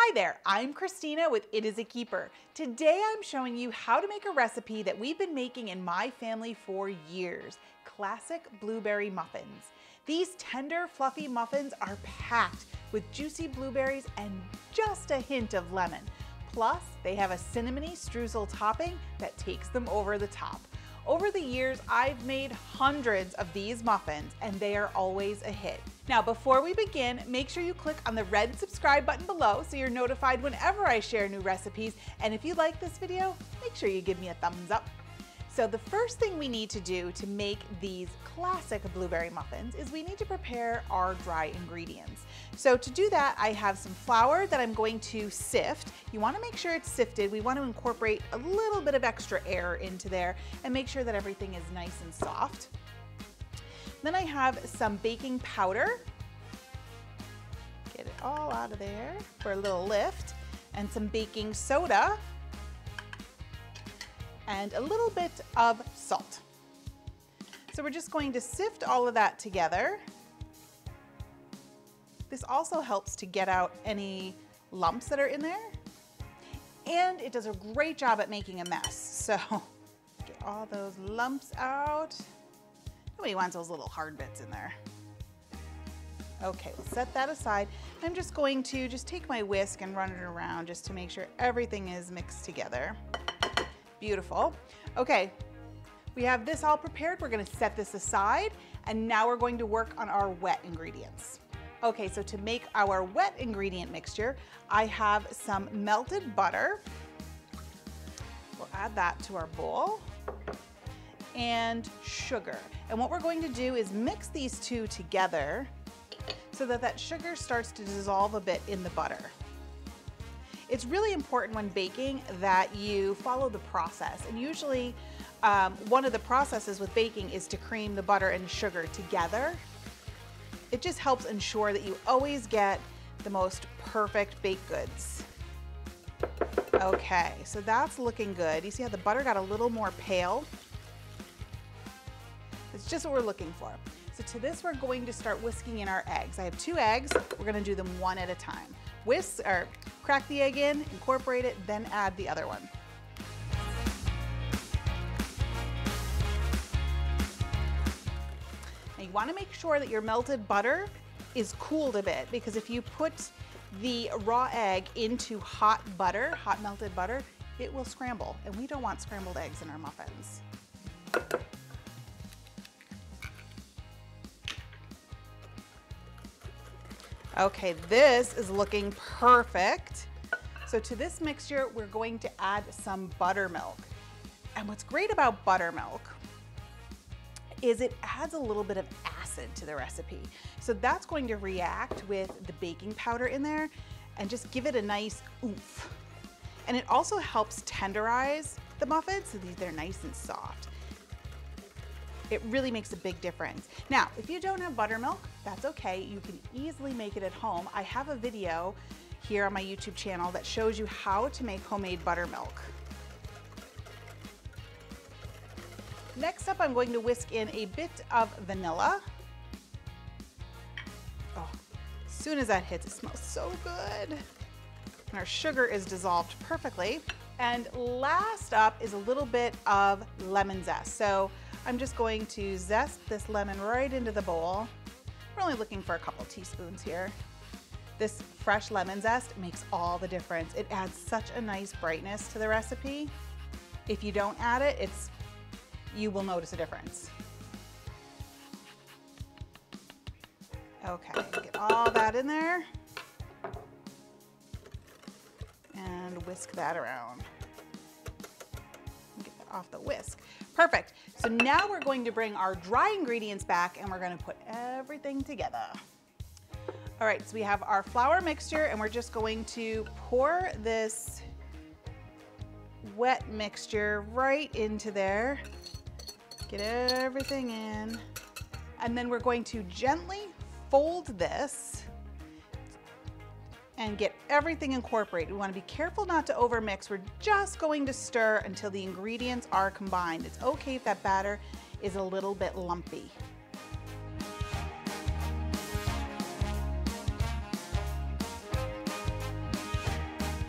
Hi there, I'm Christina with It Is a Keeper. Today I'm showing you how to make a recipe that we've been making in my family for years, classic blueberry muffins. These tender, fluffy muffins are packed with juicy blueberries and just a hint of lemon. Plus, they have a cinnamony streusel topping that takes them over the top. Over the years, I've made hundreds of these muffins and they are always a hit. Now, before we begin, make sure you click on the red subscribe button below so you're notified whenever I share new recipes. And if you like this video, make sure you give me a thumbs up. So the first thing we need to do to make these classic blueberry muffins is we need to prepare our dry ingredients. So to do that, I have some flour that I'm going to sift. You want to make sure it's sifted. We want to incorporate a little bit of extra air into there and make sure that everything is nice and soft. Then I have some baking powder. Get it all out of there for a little lift. And some baking soda. And a little bit of salt. So we're just going to sift all of that together. This also helps to get out any lumps that are in there. And it does a great job at making a mess. So get all those lumps out. Nobody wants those little hard bits in there. Okay, we'll set that aside. I'm just going to take my whisk and run it around just to make sure everything is mixed together. Beautiful. Okay, we have this all prepared. We're going to set this aside, and now we're going to work on our wet ingredients. Okay, so to make our wet ingredient mixture, I have some melted butter. We'll add that to our bowl, and sugar. And what we're going to do is mix these two together so that that sugar starts to dissolve a bit in the butter. It's really important when baking that you follow the process, and usually one of the processes with baking is to cream the butter and sugar together. It just helps ensure that you always get the most perfect baked goods. Okay, so that's looking good. You see how the butter got a little more pale? It's just what we're looking for. So to this, we're going to start whisking in our eggs. I have 2 eggs. We're going to do them one at a time. Whisk or crack the egg in, incorporate it, then add the other one. Now you want to make sure that your melted butter is cooled a bit, because if you put the raw egg into hot butter, hot melted butter, it will scramble, and we don't want scrambled eggs in our muffins. Okay, this is looking perfect. So to this mixture, we're going to add some buttermilk. And what's great about buttermilk is it adds a little bit of acid to the recipe. So that's going to react with the baking powder in there and just give it a nice oomph. And it also helps tenderize the muffins so they're nice and soft. It really makes a big difference. Now, if you don't have buttermilk, that's okay. You can easily make it at home. I have a video here on my YouTube channel that shows you how to make homemade buttermilk. Next up, I'm going to whisk in a bit of vanilla. Oh, as soon as that hits, it smells so good. And our sugar is dissolved perfectly. And last up is a little bit of lemon zest. So I'm just going to zest this lemon right into the bowl. We're only looking for a couple teaspoons here. This fresh lemon zest makes all the difference. It adds such a nice brightness to the recipe. If you don't add it, you will notice a difference. Okay, get all that in there and whisk that around. Get that off the whisk. Perfect. So now we're going to bring our dry ingredients back and we're going to put everything together. All right, so we have our flour mixture and we're just going to pour this wet mixture right into there. Get everything in. And then we're going to gently fold this and get everything incorporated. We want to be careful not to overmix. We're just going to stir until the ingredients are combined. It's okay if that batter is a little bit lumpy.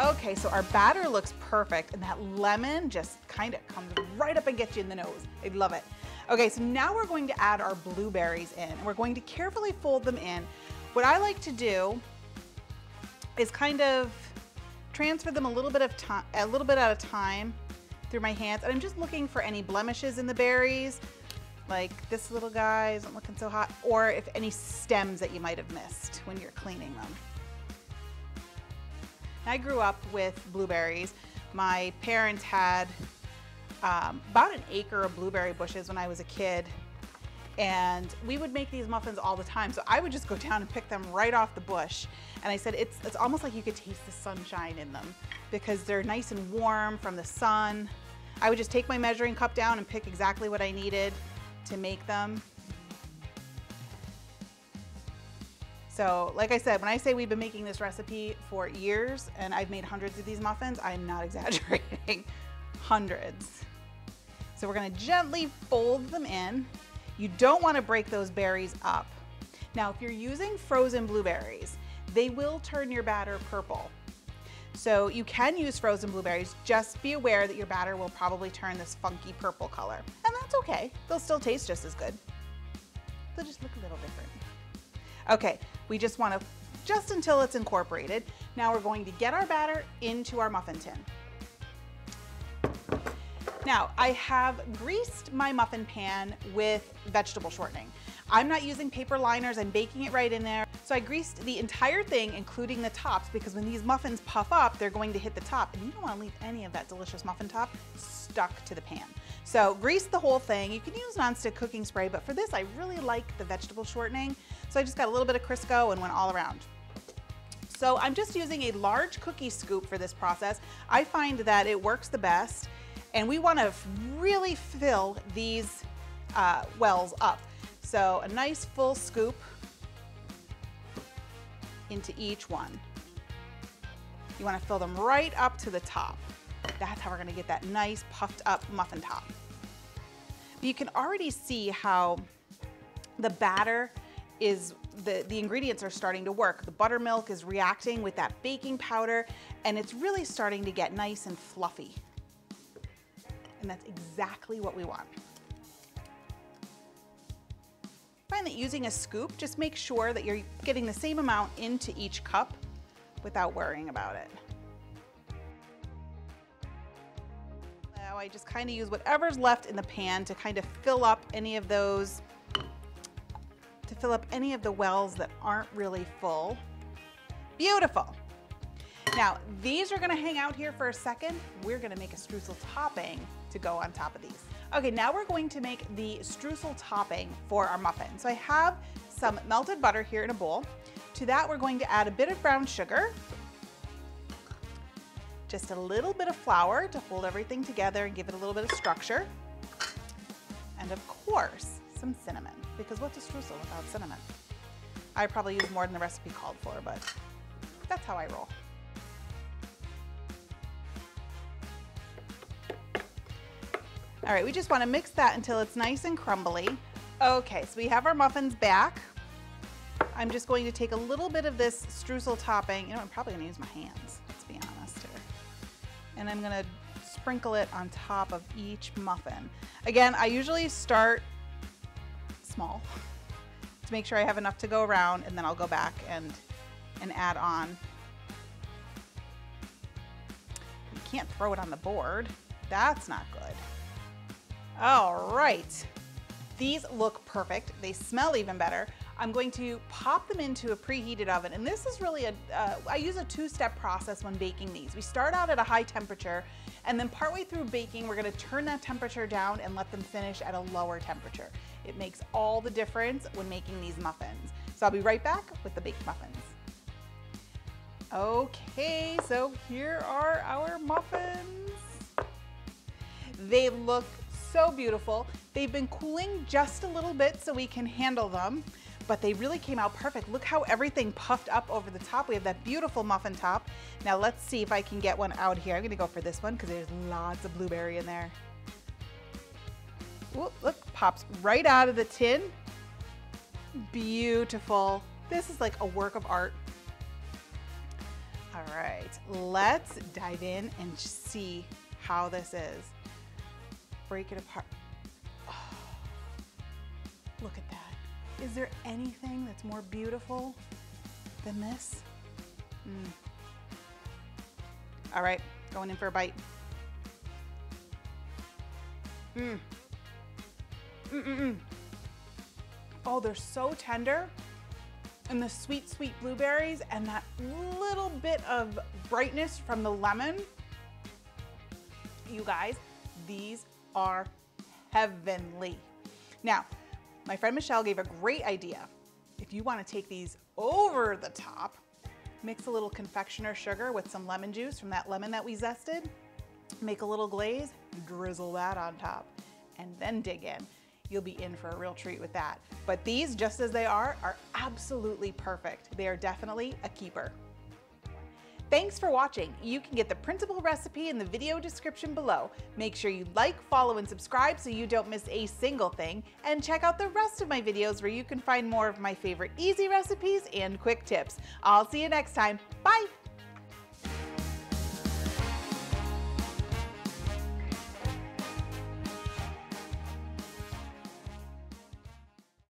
Okay, so our batter looks perfect and that lemon just kind of comes right up and gets you in the nose. I love it. Okay, so now we're going to add our blueberries in and we're going to carefully fold them in. What I like to do is kind of transfer them a little bit at a time through my hands. And I'm just looking for any blemishes in the berries, like this little guy isn't looking so hot, or if any stems that you might have missed when you're cleaning them. I grew up with blueberries. My parents had about an acre of blueberry bushes when I was a kid, and we would make these muffins all the time. So I would just go down and pick them right off the bush. And I said, it's almost like you could taste the sunshine in them because they're nice and warm from the sun. I would just take my measuring cup down and pick exactly what I needed to make them. So like I said, when I say we've been making this recipe for years and I've made hundreds of these muffins, I'm not exaggerating, hundreds. So we're gonna gently fold them in. You don't wanna break those berries up. Now, if you're using frozen blueberries, they will turn your batter purple. So you can use frozen blueberries, just be aware that your batter will probably turn this funky purple color. And that's okay, they'll still taste just as good. They'll just look a little different. Okay, we just want to, just until it's incorporated. Now we're going to get our batter into our muffin tin. Now I have greased my muffin pan with vegetable shortening. I'm not using paper liners, I'm baking it right in there. So I greased the entire thing, including the tops, because when these muffins puff up, they're going to hit the top, and you don't want to leave any of that delicious muffin top stuck to the pan. So grease the whole thing. You can use nonstick cooking spray, but for this, I really like the vegetable shortening. So I just got a little bit of Crisco and went all around. So I'm just using a large cookie scoop for this process. I find that it works the best, and we want to really fill these wells up. So a nice full scoop into each one. You want to fill them right up to the top. That's how we're going to get that nice puffed up muffin top. But you can already see how the batter is, the ingredients are starting to work. The buttermilk is reacting with that baking powder, and it's really starting to get nice and fluffy. And that's exactly what we want. I find that using a scoop, just make sure that you're getting the same amount into each cup without worrying about it. Now I just kind of use whatever's left in the pan to kind of fill up any of those, to fill up any of the wells that aren't really full. Beautiful. Now these are gonna hang out here for a second. We're gonna make a streusel topping to go on top of these. Okay, now we're going to make the streusel topping for our muffin. So I have some melted butter here in a bowl. To that, we're going to add a bit of brown sugar, just a little bit of flour to hold everything together and give it a little bit of structure. And of course, some cinnamon, because what's a streusel without cinnamon? I probably use more than the recipe called for, but that's how I roll. All right, we just want to mix that until it's nice and crumbly. Okay, so we have our muffins back. I'm just going to take a little bit of this streusel topping. You know, I'm probably going to use my hands, let's be honest here. And I'm going to sprinkle it on top of each muffin. Again, I usually start small to make sure I have enough to go around, and then I'll go back and add on. You can't throw it on the board. That's not good. All right, these look perfect. They smell even better. I'm going to pop them into a preheated oven, and this is really I use a two-step process when baking these. We start out at a high temperature, and then partway through baking, we're gonna turn that temperature down and let them finish at a lower temperature. It makes all the difference when making these muffins. So I'll be right back with the baked muffins. Okay, so here are our muffins. They look so beautiful. They've been cooling just a little bit so we can handle them, but they really came out perfect. Look how everything puffed up over the top. We have that beautiful muffin top. Now let's see if I can get one out here. I'm gonna go for this one because there's lots of blueberry in there. Ooh, look, pops right out of the tin. Beautiful. This is like a work of art. All right, let's dive in and see how this is. Break it apart. Oh, look at that. Is there anything that's more beautiful than this? All right, going in for a bite. Oh, they're so tender. And the sweet, sweet blueberries and that little bit of brightness from the lemon. You guys, these are heavenly. Now, my friend Michelle gave a great idea. If you want to take these over the top, mix a little confectioner sugar with some lemon juice from that lemon that we zested, make a little glaze, drizzle that on top, and then dig in. You'll be in for a real treat with that. But these, just as they are absolutely perfect. They are definitely a keeper. Thanks for watching. You can get the printable recipe in the video description below. Make sure you like, follow, and subscribe so you don't miss a single thing. And check out the rest of my videos where you can find more of my favorite easy recipes and quick tips. I'll see you next time. Bye!